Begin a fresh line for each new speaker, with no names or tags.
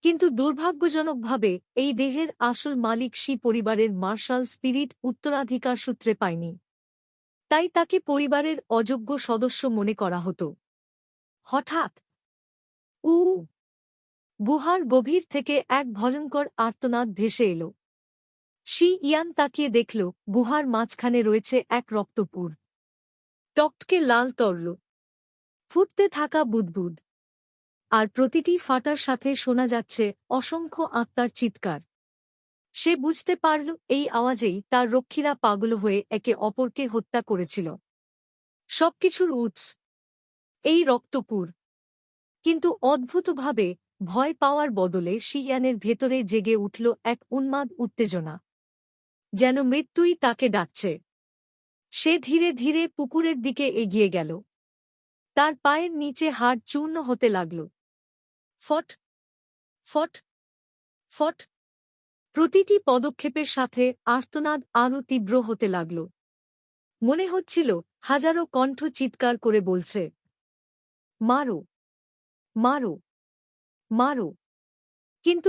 কিন্তু দুর্ভাগ্যজনকভাবে এই দেহের আসল মালিক সি পরিবারের মার্শাল স্পিরিট উত্তরাধিকার সূত্রে পায়নি। তাই তাকে পরিবারের অযোগ্য সদস্য মনে করা হতো। হঠাৎ উ গুহার গভীর থেকে এক ভয়ঙ্কর আর্তনাদ ভেসে এল। শি ইয়ান তাকিয়ে দেখল গুহার মাঝখানে রয়েছে এক রক্তপুর, টকটকে লাল তরল, ফুটতে থাকা বুদবুদ, আর প্রতিটি ফাটার সাথে শোনা যাচ্ছে অসংখ্য আত্মার চিৎকার। সে বুঝতে পারল এই আওয়াজেই তার রক্ষীরা পাগল হয়ে একে অপরকে হত্যা করেছিল। সবকিছুর উৎস এই রক্তপুর। কিন্তু অদ্ভুতভাবে ভয় পাওয়ার বদলে শিয়ানের ভেতরে জেগে উঠল এক উন্মাদ উত্তেজনা, যেন মৃত্যুই তাকে ডাকছে। সে ধীরে ধীরে পুকুরের দিকে এগিয়ে গেল। তার পায়ের নিচে হাড় চূর্ণ হতে লাগল। ফট ফট ফট। প্রতিটি পদক্ষেপের সাথে আর্তনাদ আরও তীব্র হতে লাগল। মনে হচ্ছিল হাজারো কণ্ঠ চিৎকার করে বলছে, মারো, মারো, মারো। কিন্তু